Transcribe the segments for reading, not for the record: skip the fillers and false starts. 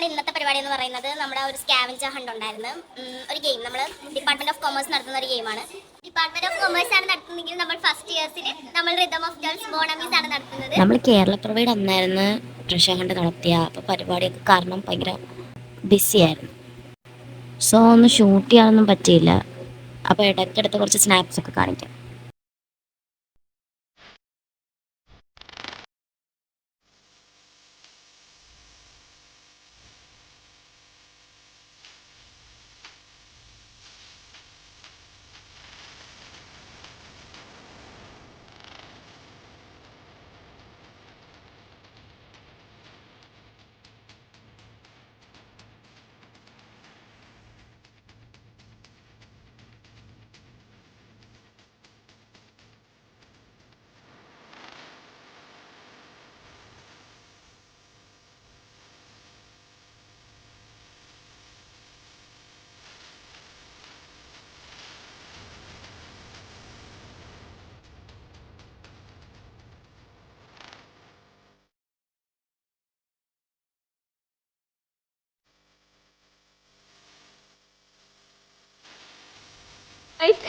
ഇന്നത്തെ പരിപാടി എന്ന് പറയുന്നത് നമ്മുടെ ഒരു സ്കാവഞ്ചർ ഹണ്ട് ഉണ്ടായിരുന്നു. ഒരു ഗെയിം നമ്മൾ ഡിപ്പാർട്ട്മെന്റ് ഓഫ് കൊമേഴ്സ് നടത്തുന്ന ഒരു ഗെയിമാണ്. ഡിപ്പാർട്ട്മെന്റ് ഓഫ് കൊമേഴ്സ് ആണ് നടത്തുന്നതെങ്കിൽ നമ്മൾ ഫസ്റ്റ് ഇയേഴ്സിൽ നമ്മൾ റിതം ഓഫ് ഗേൾസ് ബോണമീസ് ആണ് നടത്തുന്നത്. നമ്മൾ കേരളപ്പിറവിയുടെ അന്നായിരുന്നു ട്രഷർ ഹണ്ട് നടത്തിയ. അപ്പോൾ പരിപാടിയൊക്കെ കാരണം ഭയങ്കര ബിസി ആയിരുന്നു. സോ ഒന്നും ഷൂട്ട് ചെയ്യാനൊന്നും പറ്റിയില്ല. അപ്പോൾ ഇടയ്ക്കെടുത്ത് കുറച്ച് സ്നാപ്സ് ഒക്കെ കാണിക്കാം.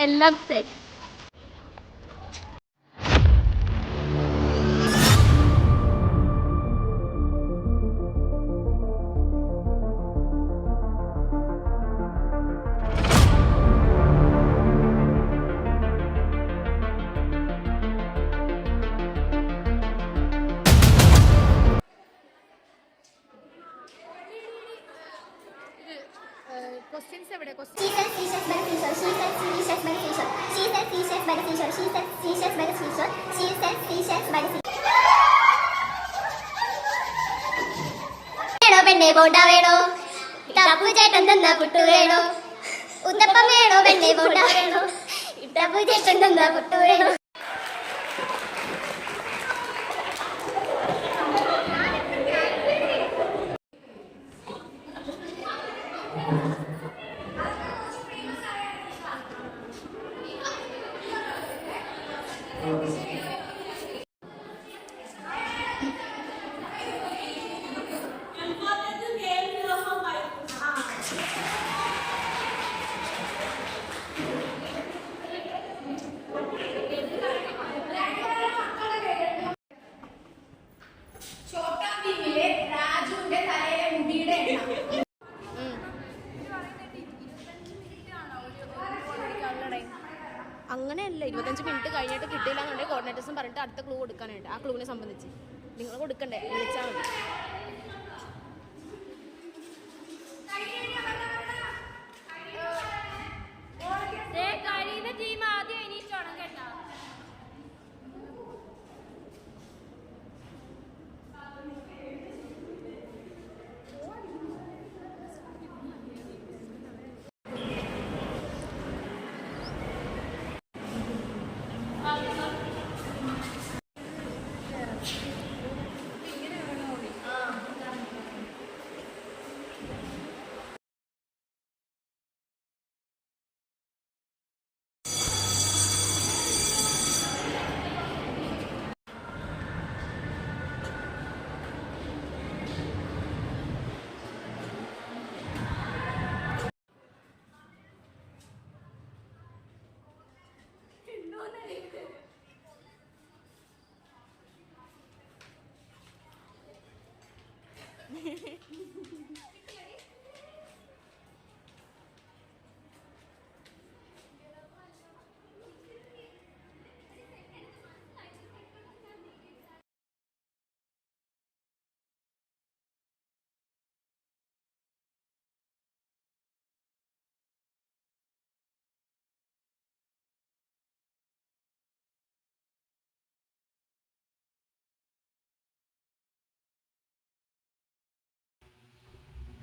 എല്ലാം സെറ്റ്. Questions എവിടെ? She said seashells by the seashore. She said seashells by the seashore. She said seashells by the seashore. She said seashells by the seashore. She said seashells by the seashore. വേണോ പെണ്ണെ ബോണ്ട വേണോ, ടപ്പു ചേട്ടൻ തന്ന പുട്ടു വേണോ, ഉത്തപ്പം വേണോ പെണ്ണെ ബോണ്ട വേണോ, ടപ്പു ചേട്ടൻ തന്ന പുട്ടു വേണോ. അങ്ങനെയല്ല, 25 മിനിറ്റ് കഴിഞ്ഞിട്ട് കിട്ടിയില്ല എന്നുണ്ടെങ്കിൽ കോർഡിനേറ്റേഴ്സും പറഞ്ഞിട്ട് അടുത്ത ക്ലൂ കൊടുക്കാനായിട്ട് ആ ക്ലൂവിനെ സംബന്ധിച്ച് നിങ്ങൾ കൊടുക്കണ്ടേ, വിളിച്ചാൽ മതി.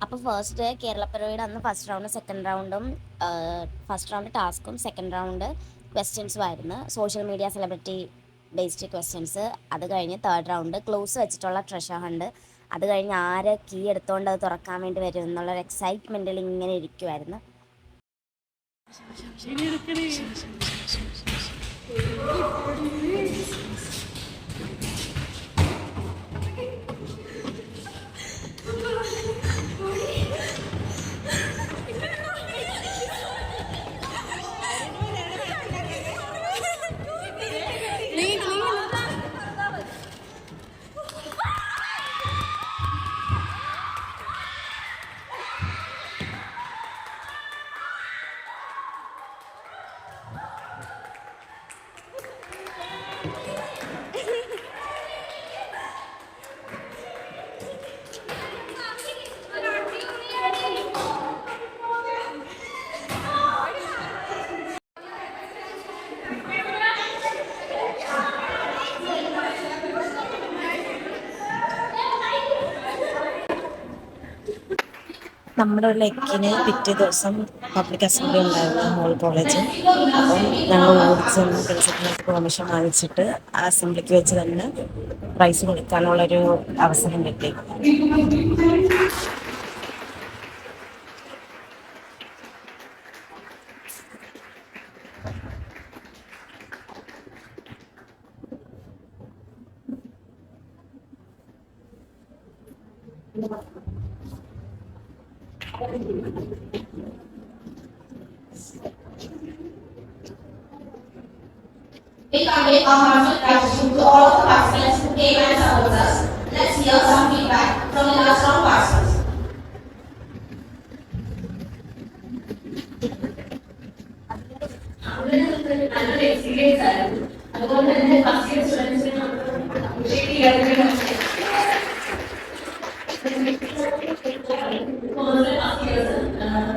അപ്പോൾ ഫസ്റ്റ് കേരളപ്പിറവിയുടെ അന്ന് ഫസ്റ്റ് റൗണ്ട് സെക്കൻഡ് റൗണ്ടും ഫസ്റ്റ് റൗണ്ട് ടാസ്കും സെക്കൻഡ് റൗണ്ട് ക്വസ്റ്റ്യൻസും ആയിരുന്നു. Social media celebrity based questions. അത് കഴിഞ്ഞ് തേർഡ് റൗണ്ട് ക്ലൂസ് വെച്ചിട്ടുള്ള ട്രഷർ ഹണ്ട്. അത് കഴിഞ്ഞ് ആര് കീ എടുത്തുകൊണ്ട് അത് തുറക്കാൻ വേണ്ടി വരും എന്നുള്ളൊരു എക്സൈറ്റ്മെൻറ്റിൽ ഇങ്ങനെ ഇരിക്കുമായിരുന്നു. നമ്മുടെ ഒരു ലെക്കിന് പിറ്റേ ദിവസം പബ്ലിക് അസംബ്ലി ഉണ്ടായിരുന്നു മോൾ കോളേജ്. അപ്പം ഞങ്ങൾ ഓടിച്ച് പ്രിൻസിപ്പലിനൊക്കെ പെർമിഷൻ വാങ്ങിച്ചിട്ട് ആ അസംബ്ലിക്ക് വെച്ച് തന്നെ പ്രൈസ് കൊടുക്കാനുള്ളൊരു അവസരം കിട്ടി. We convey our heartfelt gratitude to all of the participants who came and supported us. Let's hear some feedback from the last round participants. നല്ലൊരു എക്സ്പീരിയൻസ് ആയിരുന്നു. അതുപോലെ തന്നെ ഫസ്റ്റ് ഇയർ സ്റ്റുഡൻസിന് അപ്രീഷിയേറ്റ് ചെയ്യാൻ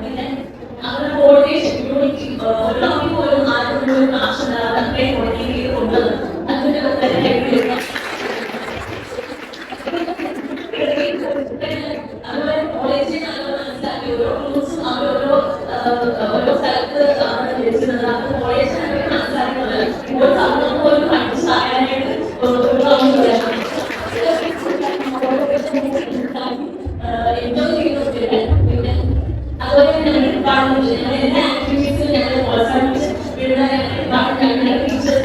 പിന്നെ അവരുടെ കോർഡിനേഷൻ യൂണിറ്റി ഒരു ടോപ്പിക് പോലും ആരും ഒരു ആവശ്യമില്ലാതെ അത്രയും കോർഡിനേറ്റ് ചെയ്ത് കൊണ്ടുവന്നു. അതിന്റെ അതുപോലെ കോളേജിൽ മനസ്സിലാക്കി ഓരോ റൂൾസും ഓരോ സ്ഥലത്ത് വെച്ചിരുന്നത് അത് കോളേജിൽ മനസ്സിലാക്കുന്നത് ഇപ്പോൾ സമൂഹം പോലും മനസ്സിലാക്കാനായിട്ട് എൻജോയ് ചെയ്തുകൊണ്ടിരിക്കാൻ. പിന്നെ അതുപോലെ ഞങ്ങൾ ഡിപ്പാർട്ട്മെന്റ് ഞങ്ങൾ എല്ലാ ആക്ടിവിറ്റീസിലും ഞങ്ങൾ പ്രോത്സാഹിപ്പിച്ച് വിടുന്ന ഡിപ്പാർട്ട്മെന്റ് ഞങ്ങളുടെ ടീച്ചേഴ്സ്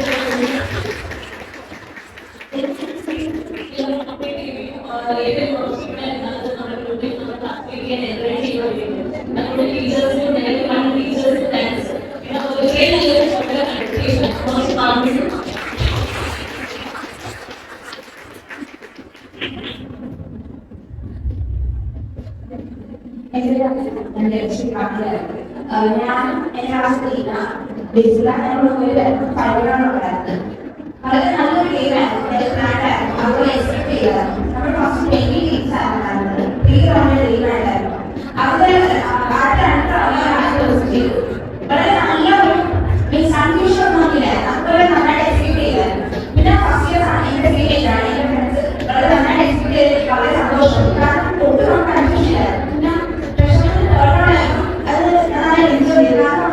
ഞാൻ എന്റെ അവസ്ഥയില്ല ഡിജിറ്റലായിട്ടുണ്ടായിരുന്നു. വളരെ നല്ലൊരു ഗെയിമായിരുന്നു. അതുപോലെ എക്സ്പെക്ട് ചെയ്യാറുണ്ട്. നമ്മൾ ഫസ്റ്റ് 20 ടീംസ് ആയിരുന്നു. 3 റൗണ്ട് ഗെയിമായിട്ടായിരുന്നു. അതുപോലെ വളരെ നല്ലൊരു മീൻസ് കൺഫ്യൂഷൻ ഒന്നുമില്ല. അതുപോലെ നന്നായിട്ട് എക്സ്പെക്ട് ചെയ്തായിരുന്നു. പിന്നെ ഫസ്റ്റ് ഇയർ ആണ് എന്റെ ഫീൽഡാണ് എന്റെ ഫ്രണ്ട്സ് വളരെ നന്നായിട്ട് എക്സ്പെക്ട് ചെയ്തിട്ട് വളരെ സന്തോഷം. കാരണം ഒട്ടും കൺഫ്യൂഷൻ ഇല്ലായിരുന്നു. പിന്നെ അത് നന്നായി എൻജോയ് ചെയ്തു. കാരണം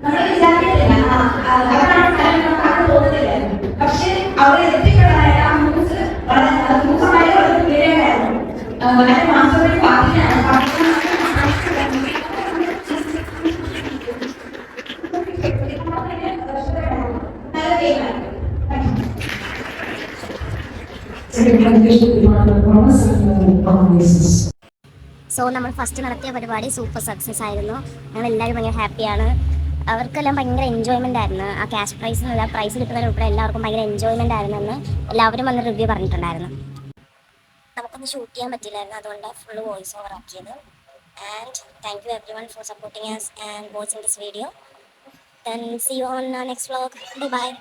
നമ്മൾ വിചാരിക്കുന്നില്ല അവരാണ് സ്ഥലം തോന്നുന്നില്ലായിരുന്നു. പക്ഷെ അവിടെ എത്തിപ്പെടാനായ ആ ന്യൂസ് വളരെ ന്യൂസുമായി വളരെ ക്ലിയറായിരുന്നു. അതിന് മാത്രമേ പാർട്ടിയാണ് സോ നമ്മൾ ഫസ്റ്റ് നടത്തിയ പരിപാടി സൂപ്പർ സക്സസ് ആയിരുന്നു. ഞങ്ങൾ എല്ലാവരും ഭയങ്കര ഹാപ്പിയാണ്. അവർക്കെല്ലാം ഭയങ്കര എൻജോയ്മെൻ്റ് ആയിരുന്നു. ആ ക്യാഷ് പ്രൈസിനല്ല, പ്രൈസ് കിട്ടുന്നതിനുൾപ്പെടെ എല്ലാവർക്കും ഭയങ്കര എൻജോയ്മെൻ്റ് ആയിരുന്നെന്ന് എല്ലാവരും വന്ന് റിവ്യൂ പറഞ്ഞിട്ടുണ്ടായിരുന്നു. നമുക്കൊന്ന് ഷൂട്ട് ചെയ്യാൻ പറ്റില്ലായിരുന്നു, അതുകൊണ്ട് ഫുൾ വോയിസ് ഓവർ ആക്കിയത്. And thank you every one four supporting us and watching this video. Then see you on our next vlog. Bye bye.